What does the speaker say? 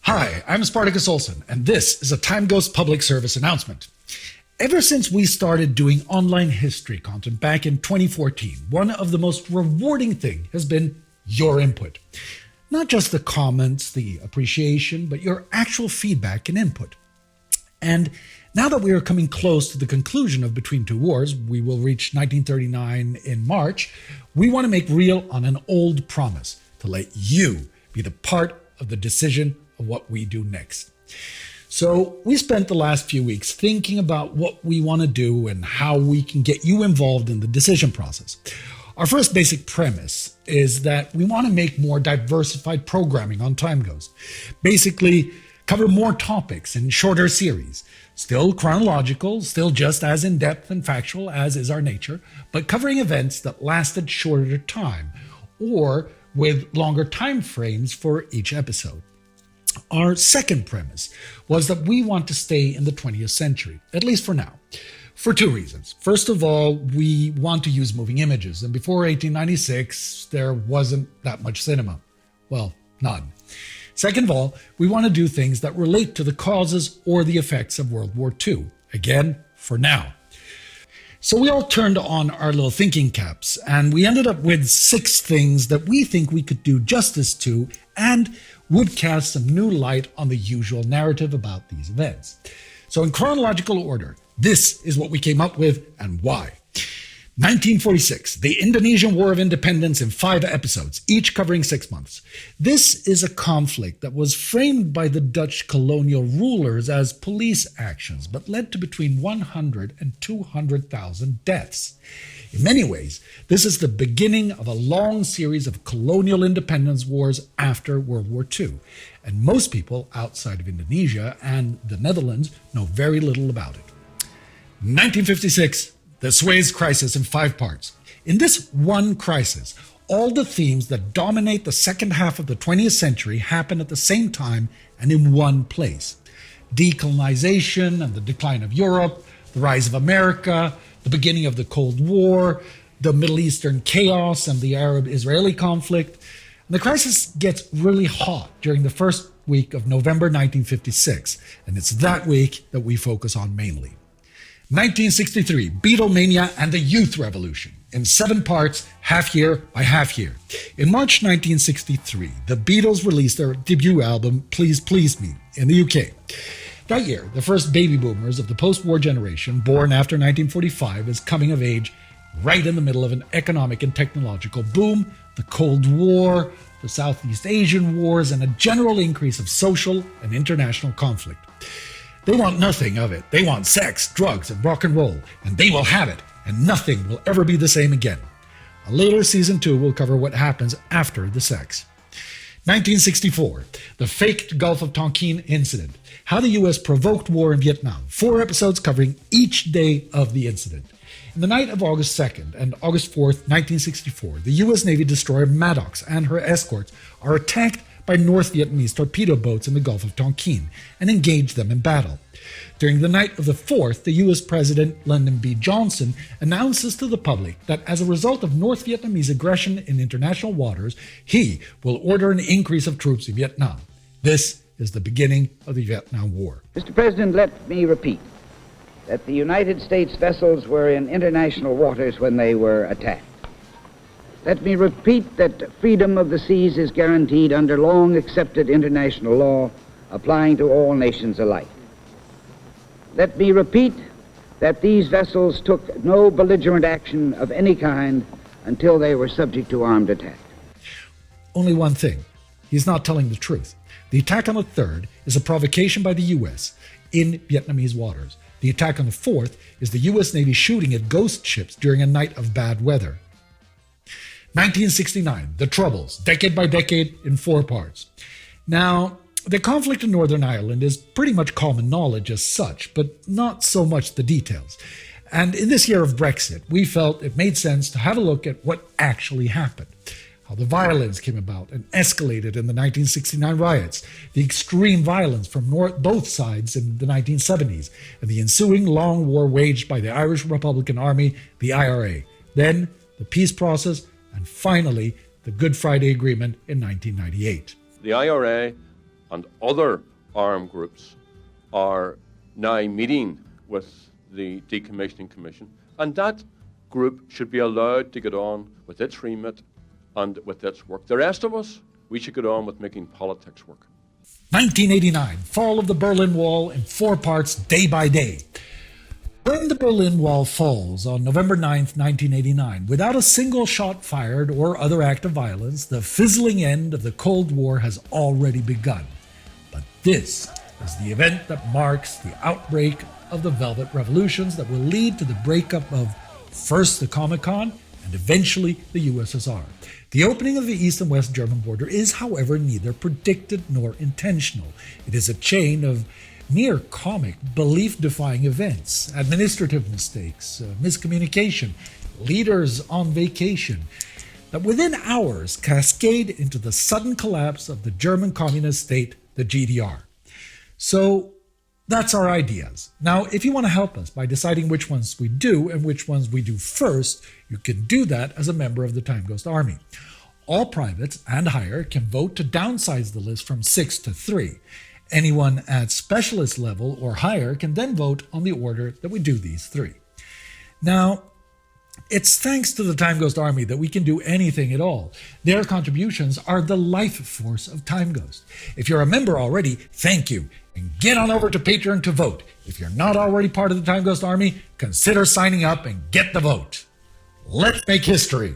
Hi, I'm Spartacus Olson, and this is a TimeGhost public service announcement. Ever since we started doing online history content back in 2014, one of the most rewarding things has been your input. Not just the comments, the appreciation, but your actual feedback and input. And now that we are coming close to the conclusion of Between Two Wars, we will reach 1939 in March, we want to make real on an old promise to let you be the part of the decision of what we do next. So we spent the last few weeks thinking about what we want to do and how we can get you involved in the decision process. Our first basic premise is that we want to make more diversified programming on TimeGhost. Basically, cover more topics in shorter series. Still chronological, still just as in-depth and factual as is our nature, but covering events that lasted shorter time or with longer time frames for each episode. Our second premise was that we want to stay in the 20th century, at least for now, for two reasons. First of all, we want to use moving images, and before 1896, there wasn't that much cinema. Well, none. Second of all, we want to do things that relate to the causes or the effects of World War II, again, for now. So we all turned on our little thinking caps, and we ended up with 6 things that we think we could do justice to and would cast some new light on the usual narrative about these events. So in chronological order, this is what we came up with and why. 1946, the Indonesian War of Independence in 5 episodes, each covering 6 months. This is a conflict that was framed by the Dutch colonial rulers as police actions, but led to between 100 and 200,000 deaths. In many ways, this is the beginning of a long series of colonial independence wars after World War II, and most people outside of Indonesia and the Netherlands know very little about it. 1956, the Suez Crisis in 5 parts. In this one crisis, all the themes that dominate the second half of the 20th century happen at the same time and in one place. Decolonization and the decline of Europe, the rise of America, the beginning of the Cold War, the Middle Eastern chaos and the Arab-Israeli conflict. And the crisis gets really hot during the first week of November 1956, and it's that week that we focus on mainly. 1963, Beatlemania and the Youth Revolution, in 7 parts, half year by half year. In March 1963, the Beatles released their debut album, Please Please Me, in the UK. That year, the first baby boomers of the post-war generation, born after 1945, is coming of age right in the middle of an economic and technological boom, the Cold War, the Southeast Asian wars, and a general increase of social and international conflict. They want nothing of it. They want sex, drugs, and rock and roll, and they will have it, and nothing will ever be the same again. A later season 2 will cover what happens after the sex. 1964, the faked Gulf of Tonkin incident, how the U.S. provoked war in Vietnam, 4 episodes covering each day of the incident. In the night of August 2nd and August 4th, 1964, the U.S. Navy destroyer Maddox and her escorts are attacked by North Vietnamese torpedo boats in the Gulf of Tonkin and engage them in battle. During the night of the 4th, the U.S. President Lyndon B. Johnson announces to the public that as a result of North Vietnamese aggression in international waters, he will order an increase of troops in Vietnam. This is the beginning of the Vietnam War. Mr. President, let me repeat that the United States vessels were in international waters when they were attacked. Let me repeat that freedom of the seas is guaranteed under long-accepted international law applying to all nations alike. Let me repeat that these vessels took no belligerent action of any kind until they were subject to armed attack. Only one thing. He's not telling the truth. The attack on the 3rd is a provocation by the U.S. in Vietnamese waters. The attack on the 4th is the U.S. Navy shooting at ghost ships during a night of bad weather. 1969, the Troubles, decade by decade in 4 parts. Now, the conflict in Northern Ireland is pretty much common knowledge as such, but not so much the details. And in this year of Brexit, we felt it made sense to have a look at what actually happened, how the violence came about and escalated in the 1969 riots, the extreme violence from both sides in the 1970s, and the ensuing long war waged by the Irish Republican Army, the IRA, then the peace process, and finally, the Good Friday Agreement in 1998. The IRA and other armed groups are now meeting with the Decommissioning Commission, and that group should be allowed to get on with its remit and with its work. The rest of us, we should get on with making politics work. 1989, fall of the Berlin Wall in 4 parts, day by day. When the Berlin Wall falls on November 9th, 1989, without a single shot fired or other act of violence, the fizzling end of the Cold War has already begun. But this is the event that marks the outbreak of the Velvet Revolutions that will lead to the breakup of first the Comecon and eventually the USSR. The opening of the East and West German border is, however, neither predicted nor intentional. It is a chain of near comic, belief-defying events, administrative mistakes, miscommunication, leaders on vacation, that within hours cascade into the sudden collapse of the German communist state, the GDR. So that's our ideas. Now, if you want to help us by deciding which ones we do and which ones we do first, you can do that as a member of the TimeGhost Army. All privates and higher can vote to downsize the list from 6 to 3. Anyone at specialist level or higher can then vote on the order that we do these 3. Now, it's thanks to the TimeGhost Army that we can do anything at all. Their contributions are the life force of TimeGhost. If you're a member already, thank you, and get on over to Patreon to vote. If you're not already part of the TimeGhost Army, consider signing up and get the vote. Let's make history.